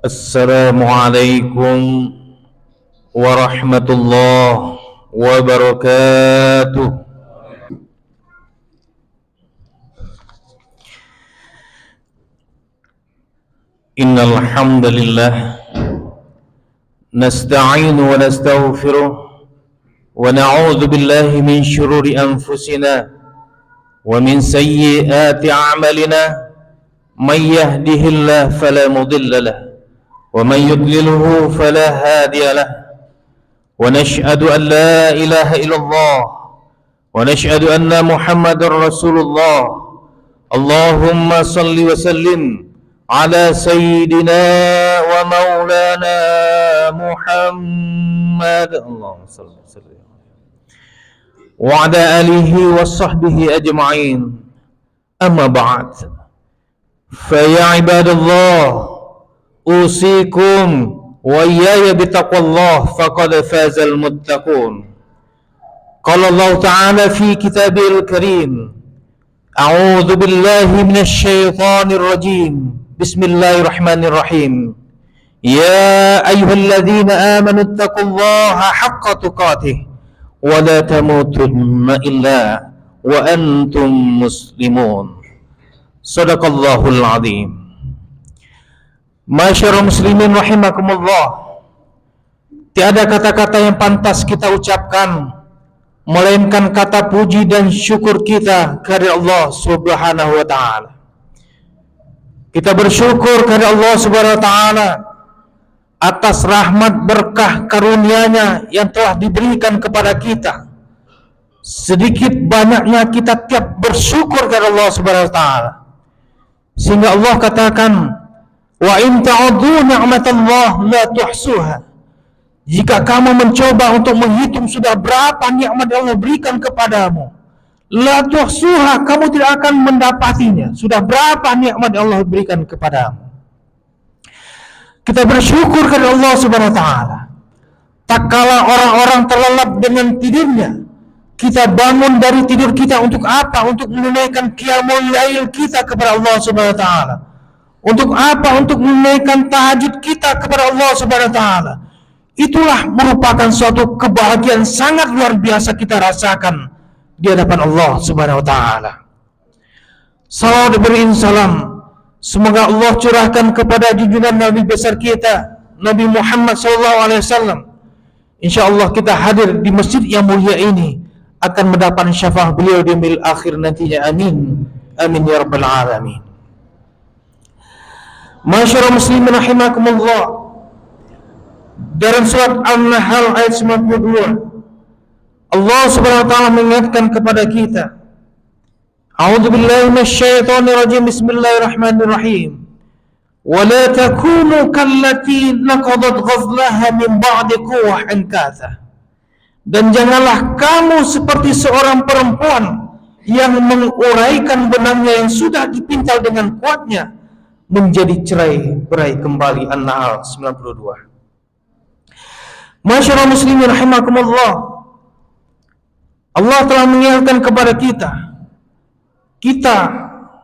Assalamualaikum warahmatullahi wabarakatuh. Innal hamdalillah nasta'inu wa nastaghfiruh wa na'udzu billahi min shururi anfusina wa min sayyiati a'malina may yahdihillahu fala mudilla lahu ومن يضلله فلا هادي له ونشهد أن لا إله إلا الله ونشهد أن محمد رسول الله اللهم صل وسلم على سيدنا ومولانا محمد اللهم صل وسلم وعلى آله وصحبه أجمعين أما بعد فيا عباد الله أوصيكم وإياي بتقوى الله فقد فاز المتقون. قال الله تعالى في كتابه الكريم أعوذ بالله من الشيطان الرجيم بسم الله الرحمن الرحيم يا أيها الذين آمنوا اتقوا الله حق تقاته ولا تموتن إلا وأنتم مسلمون. صدق الله العظيم. Masyarul muslimin rahimakumullah, tiada kata-kata yang pantas kita ucapkan melainkan kata puji dan syukur kita kepada Allah Subhanahu wa taala. Kita bersyukur kepada Allah Subhanahu wa taala atas rahmat berkah karunia-Nya yang telah diberikan kepada kita. Sedikit banyaknya kita tiap bersyukur kepada Allah Subhanahu wa taala. Sehingga Allah katakan, wa in ta'udhu ni'matallah la tuhsuha. Jika kamu mencoba untuk menghitung sudah berapa nikmat Allah berikan kepadamu, la tuhsuha, kamu tidak akan mendapatinya. Sudah berapa nikmat Allah berikan kepadamu. Kita bersyukur kepada Allah Subhanahu wa taala. Tak kala orang-orang terlelap dengan tidurnya, kita bangun dari tidur kita untuk apa? Untuk menunaikan qiyamul lail kita kepada Allah Subhanahu wa taala. Untuk apa? Untuk menunaikan tahajud kita kepada Allah Subhanahu wa taala. Itulah merupakan suatu kebahagiaan sangat luar biasa kita rasakan di hadapan Allah Subhanahu wa taala. Salawat beriin salam semoga Allah curahkan kepada junjungan Nabi besar kita Nabi Muhammad SAW. Insyaallah kita hadir di masjid yang mulia ini akan mendapat syafaat beliau di yaumil akhir nantinya. Amin. Amin ya rabbal alamin. Masyarul muslimin rahimakumullah, dalam surat An-Nahl ayat 92 Allah Subhanahu wa taala mengingatkan kepada kita, A'udzu billahi minasyaitonir rajim, bismillahirrahmanirrahim, wa la takunu kallati naqadat ghazlaha min ba'di quwwah ankatha. Dan janganlah kamu seperti seorang perempuan yang menguraikan benangnya yang sudah dipintal dengan kuatnya menjadi cerai-berai kembali. An-Nahl 92. Masyarul muslimin rahimakumullah, Allah telah mengingatkan kepada kita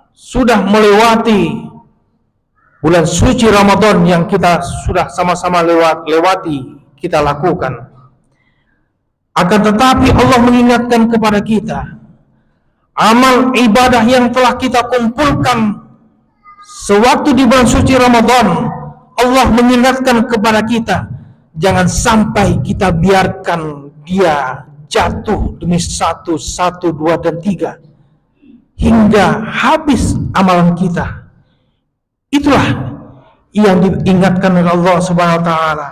sudah melewati bulan suci Ramadan yang kita sudah sama-sama lewati, kita lakukan. Akan tetapi Allah mengingatkan kepada kita, amal ibadah yang telah kita kumpulkan sewaktu di bulan suci Ramadan, Allah mengingatkan kepada kita, jangan sampai kita biarkan dia jatuh demi 1, 2, dan 3 hingga habis amalan kita. Itulah yang diingatkan oleh Allah Subhanahu wa taala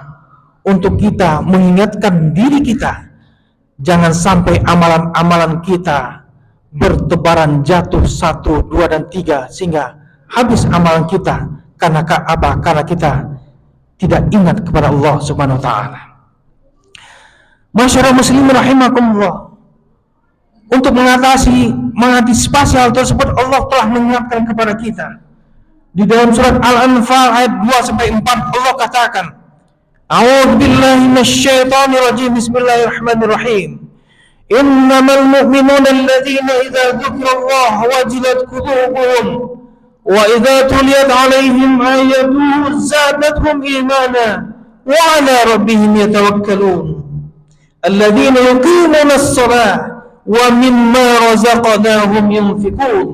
untuk kita mengingatkan diri kita, jangan sampai amalan-amalan kita bertebaran jatuh 1, 2, dan 3 sehingga habis amalan kita karena apa? Karena kita tidak ingat kepada Allah Subhanahu wa taala. Masyarakat muslimin rahimakumullah, untuk mengantisipasi hal tersebut Allah telah mengingatkan kepada kita. Di dalam surat Al-Anfal ayat 2 sampai 4 Allah katakan, A'udzu billahi minasyaitonir rajim, bismillahirrahmanirrahim. Innamal mu'minuna alladzina idza dzukirallahu wajilat qulubuhum wa idza tuliyat 'alaihim ayatuhu zadatuhum imana wa 'ala rabbihim yatawakkalun alladzina yuqimuna as-salata wa mimma razaqnahum yunfiqun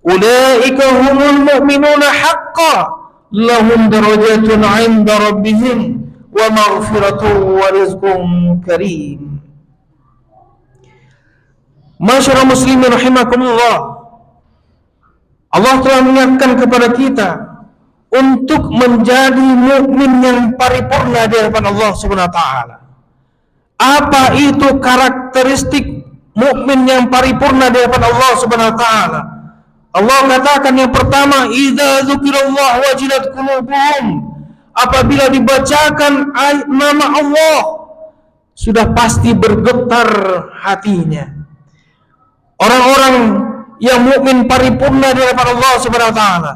ulaika humul mu'minuna haqqan lahum darajatun 'inda rabbihim wa maghfiratun wa rizqun karim. Masyarakat muslimin rahimakumullah, Allah telah mengingatkan kepada kita untuk menjadi mukmin yang paripurna di hadapan Allah Subhanahu wa taala. Apa itu karakteristik mukmin yang paripurna di hadapan Allah Subhanahu wa taala? Allah katakan yang pertama, idza dzukirallah wajilat qulubuhum. Apabila dibacakan nama Allah, sudah pasti bergetar hatinya. Orang-orang yang mukmin paripurna di hadapan Allah Subhanahu wa taala,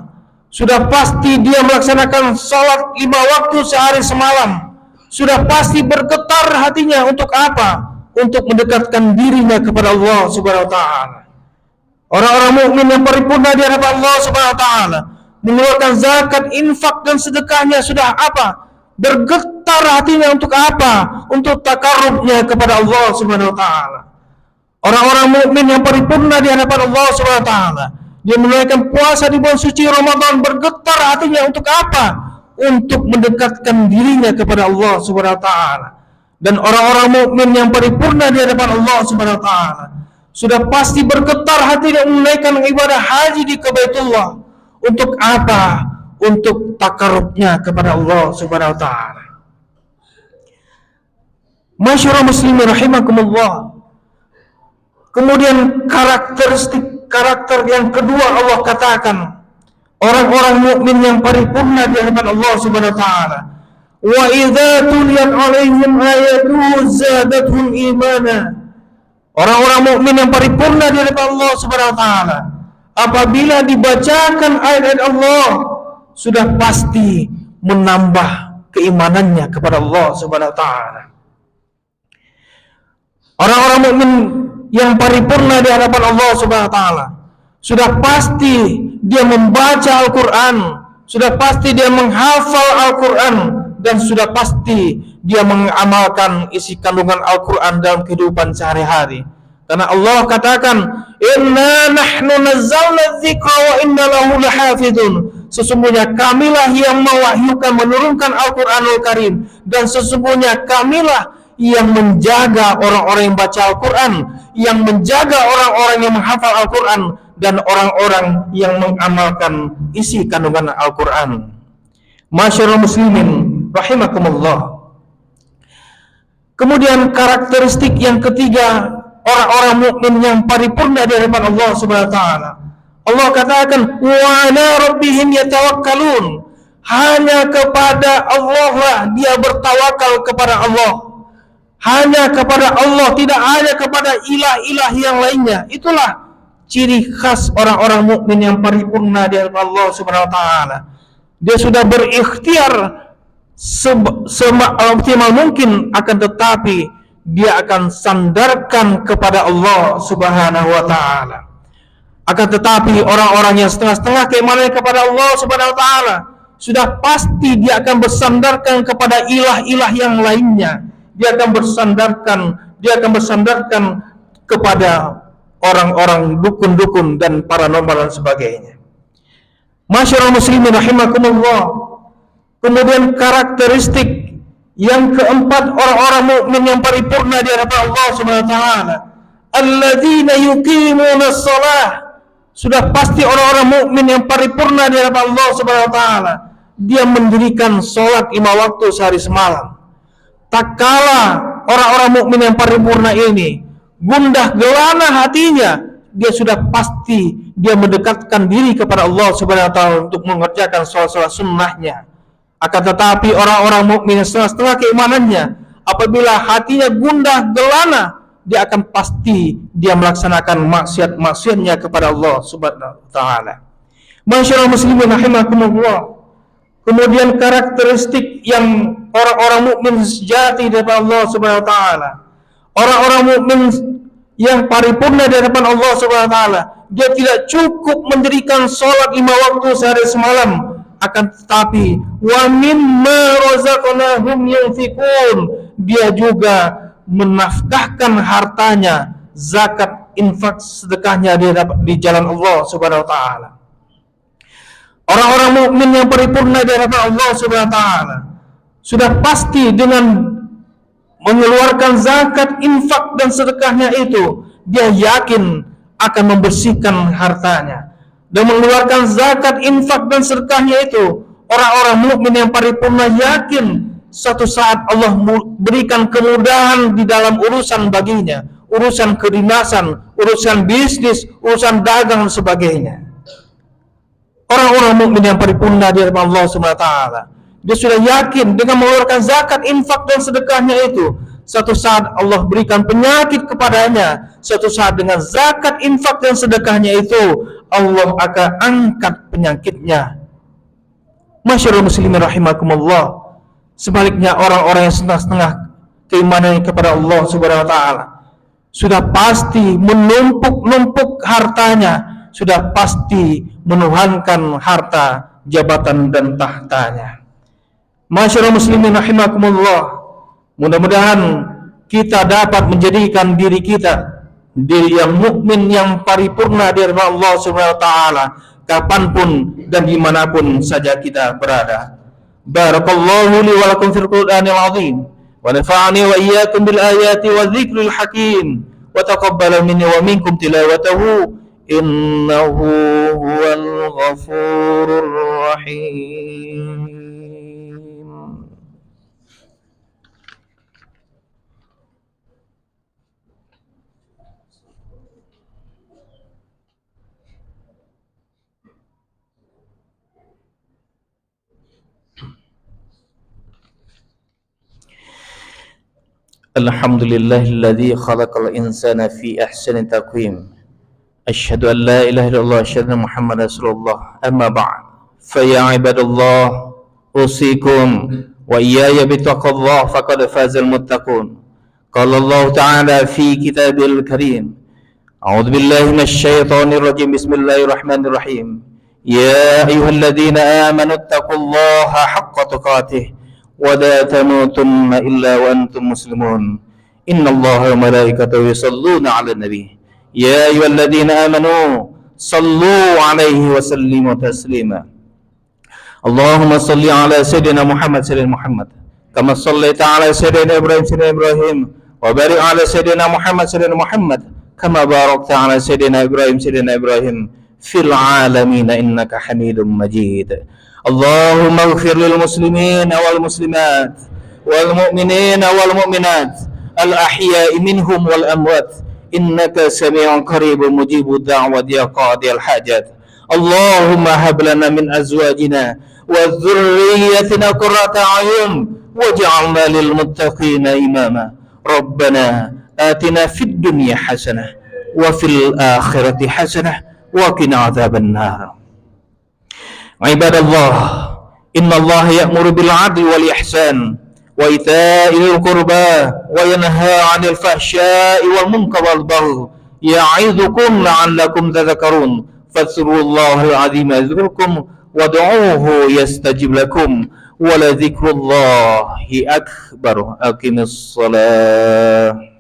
sudah pasti dia melaksanakan salat 5 waktu sehari semalam. Sudah pasti bergetar hatinya untuk apa? Untuk mendekatkan dirinya kepada Allah Subhanahu wa taala. Orang-orang mukmin yang paripurna di hadapan Allah Subhanahu wa taala, mengeluarkan zakat, infak dan sedekahnya sudah apa? Bergetar hatinya untuk apa? Untuk takarrubnya kepada Allah Subhanahu wa taala. Orang-orang mukmin yang paripurna di hadapan Allah Subhanahu wa taala, dia menunaikan puasa di bulan suci Ramadan, bergetar hatinya untuk apa? Untuk mendekatkan dirinya kepada Allah Subhanahu wa taala. Dan orang-orang mukmin yang paripurna di hadapan Allah Subhanahu wa taala, sudah pasti bergetar hatinya menunaikan ibadah haji di Baitullah. Untuk apa? Untuk takarrubnya kepada Allah Subhanahu wa taala. Masyarakat muslimin rahimakumullah. Kemudian karakter yang kedua Allah katakan, orang-orang mukmin yang paripurna di hadapan Allah Subhanahu wa taala. Wa idza tuliyat 'alaihim ayatuhu zadatuhum imana. Orang-orang mukmin yang paripurna di hadapan Allah Subhanahu wa taala, apabila dibacakan ayat-ayat Allah, sudah pasti menambah keimanannya kepada Allah Subhanahu wa taala. Orang-orang mukmin yang paripurna di hadapan Allah Subhanahu wa taala, sudah pasti dia membaca Al-Qur'an, sudah pasti dia menghafal Al-Qur'an, dan sudah pasti dia mengamalkan isi kandungan Al-Qur'an dalam kehidupan sehari-hari. Karena Allah katakan, "Inna nahnu nazzalna dzikra wa inna lahu lahafizun." Sesungguhnya kamilah yang mewahyukan, menurunkan Al-Qur'anul Karim, dan sesungguhnya kamilah yang menjaga orang-orang yang baca Al-Quran, yang menjaga orang-orang yang menghafal Al-Quran, dan orang-orang yang mengamalkan isi kandungan Al-Quran. Masyarakat muslimin rahimakumullah. Kemudian karakteristik yang ketiga, orang-orang mukmin yang paripurna di hadapan Allah Subhanahu wa taala. Allah katakan, wa 'ala rabbihim yatawakkalun. Hanya kepada Allah lah dia bertawakal kepada Allah. Hanya kepada Allah, tidak hanya kepada ilah-ilah yang lainnya. Itulah ciri khas orang-orang mukmin yang paripurna di hadapan Allah Subhanahu wa taala. Dia sudah berikhtiar seoptimal mungkin, akan tetapi dia akan sandarkan kepada Allah Subhanahu wa taala. Akan tetapi orang-orang yang setengah-setengah keimanannya kepada Allah Subhanahu wa taala, sudah pasti dia akan bersandarkan kepada ilah-ilah yang lainnya. Dia akan bersandarkan kepada orang-orang dukun-dukun dan paranormal dan sebagainya. Masyarakat muslimin rahimakumullah. Kemudian karakteristik yang keempat, orang-orang mukmin yang paripurna di hadapan Allah Subhanahu wa taala, alladzina yuqimuna shalah. Sudah pasti orang-orang mukmin yang paripurna di hadapan Allah Subhanahu wa taala, dia mendirikan salat 5 waktu sehari semalam. Tak kala orang-orang mukmin yang paripurna ini gundah gelana hatinya, dia sudah pasti dia mendekatkan diri kepada Allah Subhanahu wa taala untuk mengerjakan salat-salat sunnahnya. Akan tetapi orang-orang mukmin yang setengah-setengah keimanannya, apabila hatinya gundah gelana, dia akan pasti dia melaksanakan maksiat-maksiatnya kepada Allah Subhanahu wa taala. Masyaallah muslimin rahimakumullah. Kemudian karakteristik yang orang-orang mukmin sejati dari Allah Subhanahu wa taala. Orang-orang mukmin yang paripurna di hadapan Allah Subhanahu wa taala. Dia tidak cukup mendirikan salat 5 waktu sehari semalam, akan tetapi wa mimma razaqnahum yunfikun, dia juga menafkahkan hartanya, zakat, infak, sedekahnya di jalan Allah Subhanahu wa taala. Orang-orang mukmin yang paripurna di hadapan Allah Subhanahu wa taala sudah pasti dengan mengeluarkan zakat, infak dan sedekahnya itu, dia yakin akan membersihkan hartanya. Dan mengeluarkan zakat, infak dan sedekahnya itu, orang-orang mukmin yang paripurna yakin suatu saat Allah berikan kemudahan di dalam urusan baginya, urusan kedinasan, urusan bisnis, urusan dagang dan sebagainya. Orang-orang mukmin yang paripurna di hadapan Allah Subhanahu wa taala, dia sudah yakin dengan mengeluarkan zakat, infak dan sedekahnya itu, suatu saat Allah berikan penyakit kepadanya. Suatu saat dengan zakat, infak dan sedekahnya itu, Allah akan angkat penyakitnya. Masyarul muslimin rahimakumullah. Sebaliknya orang-orang yang setengah-setengah keimanan kepada Allah Subhanahu wa taala sudah pasti menumpuk-numpuk hartanya, sudah pasti menuhankan harta, jabatan dan tahtanya. Masyarul muslimin rahimakumullah. Mudah-mudahan kita dapat menjadikan diri kita diri yang mukmin yang paripurna di hadapan Allah Subhanahu wa taala kapanpun dan dimanapun saja kita berada. Barakallahu li wa lakum fil Qur'anil azim wa nafa'ani wa iyyakum bil ayati wa dzikril hakim wa taqabbala minni wa minkum tilawatahu innahu huwal ghafurur rahim. Alhamdulillahilladzi khalaqal insana fi ahsani taqwim. Asyhadu an la ilaha illallah wa asyhadu anna Muhammadar Rasulullah. Amma ba'd. Fa ya ibadallah, usikum wa iyaya bittaqwallah faqad fazal muttaqun. Qala Allah ta'ala fi kitabil karim. A'udzu billahi minasy syaithanir rajim. Bismillahirrahmanirrahim. Ya ayyuhalladzina amanu taqullaha haqqa tuqatih ولا تموتن إلا وأنتم مسلمون إن الله وملائكته يصلون على النبي يا أيها الذين آمنوا صلوا عليه وسلموا تسليما اللهم صل على سيدنا محمد سيدنا محمد كما صليت على سيدنا إبراهيم وبارك على سيدنا محمد سيدنا محمد كما باركت على سيدنا إبراهيم في العالمين إنك حميد مجيد اللهم اغفر للمسلمين والمسلمات والمؤمنين والمؤمنات الأحياء منهم والأموات إنك سميع قريب مجيب الدعوة يا قاضي الحاجات اللهم هب لنا من أزواجنا وذريتنا قرة أعين واجعلنا للمتقين إماما ربنا آتنا في الدنيا حسنة وفي الآخرة حسنة وقنا عذاب النار Ibadallah, innallaha ya'muru bil 'adli wal ihsan wa ita'i dzil qurba wa yanha 'anil fahsya'i wal munkari wal baghi ya'idzukum la'allakum tadhakkarun fadhkurullahal 'azima yadhkurkum wad'uuhu yastajib lakum wa la dzikrullahi akbar. Aqimis shalah.